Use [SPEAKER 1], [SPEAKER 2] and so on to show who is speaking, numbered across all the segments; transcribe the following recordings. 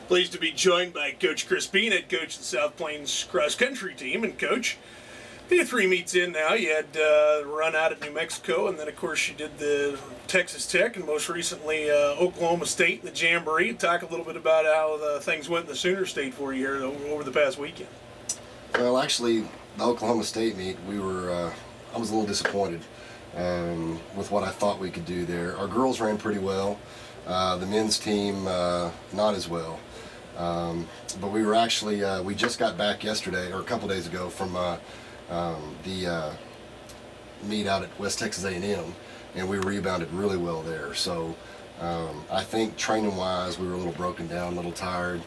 [SPEAKER 1] Pleased to be joined by Coach Chris Beene, head coach of the South Plains cross country team. And Coach, you had 3 meets in now. You had run out at New Mexico, and then of course you did the Texas Tech, and most recently Oklahoma State in the Jamboree. Talk a little bit about how things went in the Sooner State for you here over the past weekend.
[SPEAKER 2] Well, actually, the Oklahoma State meet, I was a little disappointed with what I thought we could do there. Our girls ran pretty well. The men's team not as well. But we were actually, we just got back yesterday, or a couple days ago, from the meet out at West Texas A&M, and we rebounded really well there. So I think training-wise, we were a little broken down, a little tired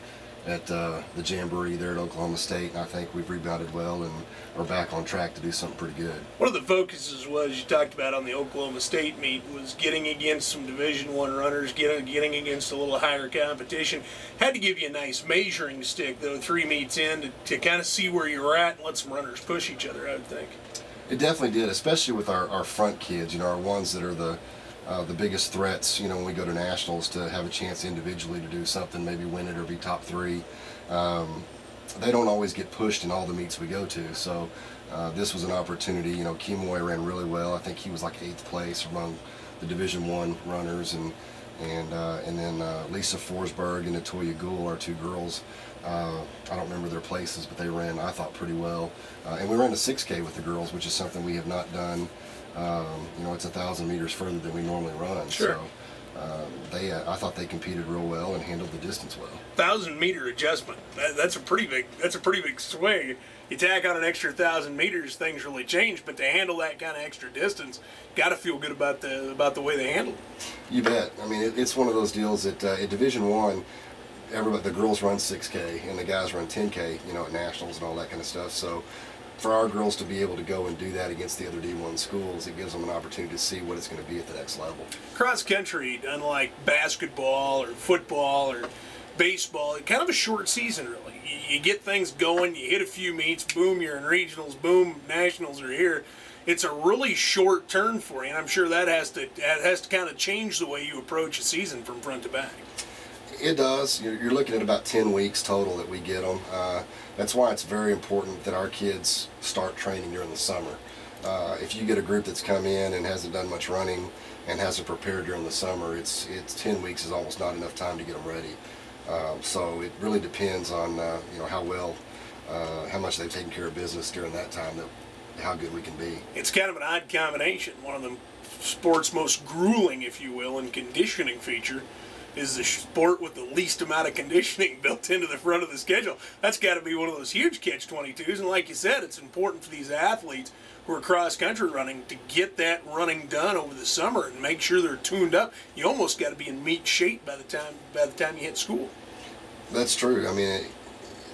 [SPEAKER 2] at the Jamboree there at Oklahoma State, and I think we've rebounded well and are back on track to do something pretty good.
[SPEAKER 1] One of the focuses was, you talked about on the Oklahoma State meet, was getting against some Division I runners, getting against a little higher competition. Had to give you a nice measuring stick, though, 3 meets in to kind of see where you're at and let some runners push each other, I would think.
[SPEAKER 2] It definitely did, especially with our front kids, our ones that are the biggest threats, when we go to nationals, to have a chance individually to do something, maybe win it or be top 3. They don't always get pushed in all the meets we go to, so this was an opportunity. Kimoy ran really well. I think he was like 8th place among the Division I runners, and then Lisa Forsberg and Natoya Gould, our 2 girls. I don't remember their places, but they ran, I thought, pretty well. And we ran a 6K with the girls, which is something we have not done. It's 1,000 meters further than we normally run.
[SPEAKER 1] Sure.
[SPEAKER 2] So I thought they competed real well and handled the distance well.
[SPEAKER 1] 1,000-meter adjustment. That's a pretty big swing. You tack on an extra 1,000 meters, things really change. But to handle that kind of extra distance, got to feel good about the way they handled it.
[SPEAKER 2] You bet. I mean, it's one of those deals that at Division I, the girls run 6K and the guys run 10K. At nationals and all that kind of stuff. So for our girls to be able to go and do that against the other D1 schools, it gives them an opportunity to see what it's going to be at the next level.
[SPEAKER 1] Cross country, unlike basketball or football or baseball, kind of a short season, really. You get things going, you hit a few meets, boom, you're in regionals, boom, nationals are here. It's a really short turn for you, and I'm sure that has to kind of change the way you approach a season from front to back.
[SPEAKER 2] It does. You're looking at about 10 weeks total that we get them. That's why it's very important that our kids start training during the summer. If you get a group that's come in and hasn't done much running and hasn't prepared during the summer, it's 10 weeks is almost not enough time to get them ready. So it really depends on how much they've taken care of business during that time, how good we can be.
[SPEAKER 1] It's kind of an odd combination. One of the sport's most grueling, if you will, and conditioning feature is the sport with the least amount of conditioning built into the front of the schedule. That's got to be one of those huge catch-22s, and like you said, it's important for these athletes who are cross-country running to get that running done over the summer and make sure they're tuned up. You almost got to be in meat shape by the time you hit school. That's
[SPEAKER 2] true. I mean,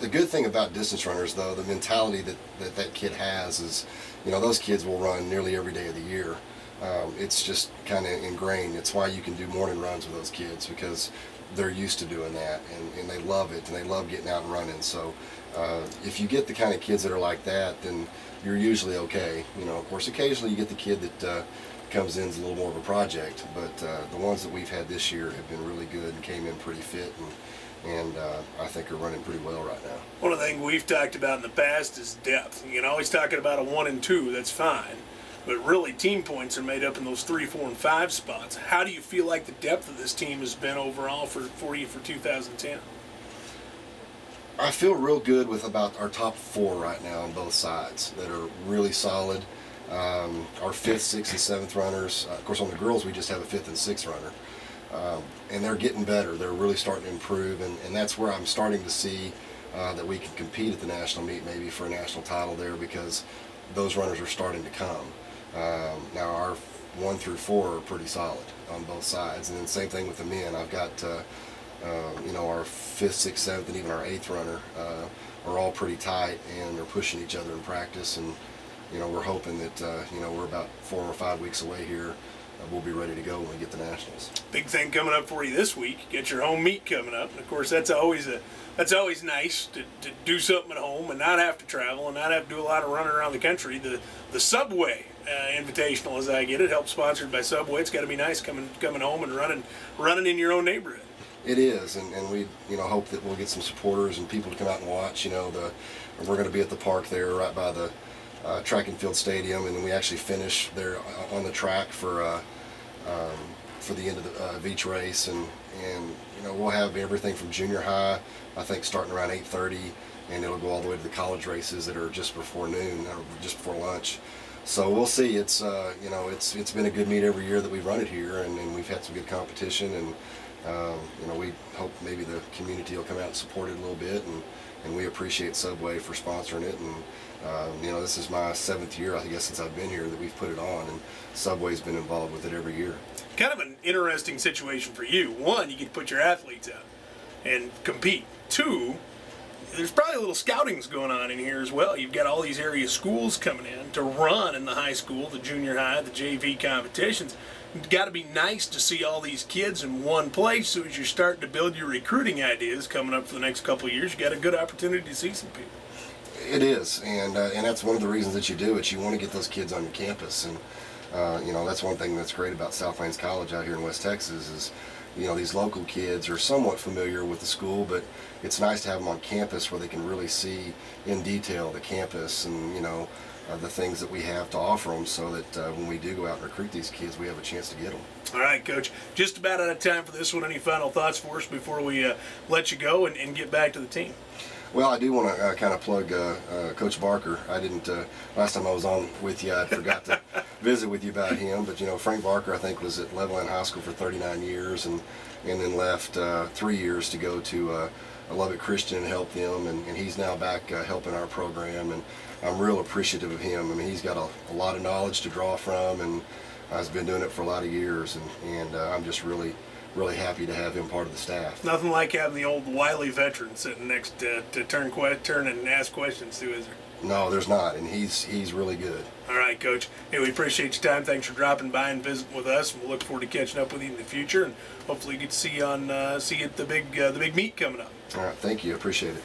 [SPEAKER 2] the good thing about distance runners, though, the mentality that kid has is, those kids will run nearly every day of the year. It's just kind of ingrained. It's why you can do morning runs with those kids, because they're used to doing that, and they love it, and they love getting out and running. So if you get the kind of kids that are like that, then you're usually okay. Of course, occasionally you get the kid that comes in as a little more of a project, but the ones that we've had this year have been really good and came in pretty fit, and I think are running pretty well right now.
[SPEAKER 1] One of the things we've talked about in the past is depth. Always talking about a 1 and 2, that's fine. But really, team points are made up in those 3, 4, and 5 spots. How do you feel like the depth of this team has been overall for you for 2010?
[SPEAKER 2] I feel real good with about our top 4 right now on both sides that are really solid. Our 5th, 6th, and 7th runners. Of course, on the girls, we just have a 5th and 6th runner. And they're getting better. They're really starting to improve, and that's where I'm starting to see that we can compete at the national meet, maybe for a national title there, because those runners are starting to come. Now our 1 through 4 are pretty solid on both sides, and then same thing with the men. I've got our 5th, 6th, 7th, and even our 8th runner are all pretty tight, and they're pushing each other in practice, and we're hoping that we're about 4 or 5 weeks away here. We'll be ready to go when we get to nationals.
[SPEAKER 1] Big thing coming up for you this week. Get your home meet coming up, and of course that's always nice to do something at home and not have to travel and not have to do a lot of running around the country. The Subway Invitational, as I get it, helped sponsored by Subway. It's got to be nice coming home and running in your own neighborhood.
[SPEAKER 2] It is, and we hope that we'll get some supporters and people to come out and watch. We're going to be at the park there, right by the track and field stadium, and then we actually finish there on the track for the end of each race, and we'll have everything from junior high, I think, starting around 8:30, and it'll go all the way to the college races that are just before noon or just before lunch. So we'll see. It's it's been a good meet every year that we've run it here, and we've had some good competition, and we hope maybe the community will come out and support it a little bit, and we appreciate Subway for sponsoring it. And this is my 7th year, I guess, since I've been here that we've put it on, and Subway's been involved with it every year.
[SPEAKER 1] Kind of an interesting situation for you. One, you get to put your athletes out and compete. Two, there's probably a little scoutings going on in here as well. You've got all these area schools coming in to run in the high school, the junior high, the JV competitions. It's got to be nice to see all these kids in one place. So as you're starting to build your recruiting ideas coming up for the next couple of years, you got a good opportunity to see some people.
[SPEAKER 2] It is, and that's one of the reasons that you do it. You want to get those kids on your campus, and that's one thing that's great about South Plains College out here in West Texas is, these local kids are somewhat familiar with the school, but it's nice to have them on campus where they can really see in detail the campus and, the things that we have to offer them, so that when we do go out and recruit these kids, we have a chance to get them. All
[SPEAKER 1] right, Coach. Just about out of time for this one. Any final thoughts for us before we let you go and get back to the team?
[SPEAKER 2] Well, I do want to kind of plug Coach Barker. I didn't, last time I was on with you, I forgot to visit with you about him, but Frank Barker, I think, was at Levelland High School for 39 years and then left 3 years to go to Lubbock Christian and help them, and he's now back helping our program, and I'm real appreciative of him. I mean, he's got a lot of knowledge to draw from, and has been doing it for a lot of years, and I'm just really happy to have him part of the staff.
[SPEAKER 1] Nothing like having the old wily veteran sitting next to turn and ask questions to, is there?
[SPEAKER 2] No, there's not, and he's really good.
[SPEAKER 1] All right, Coach. Hey, we appreciate your time. Thanks for dropping by and visiting with us, and we'll look forward to catching up with you in the future, and hopefully get to see you at the big meet coming up.
[SPEAKER 2] All right, thank you. Appreciate it.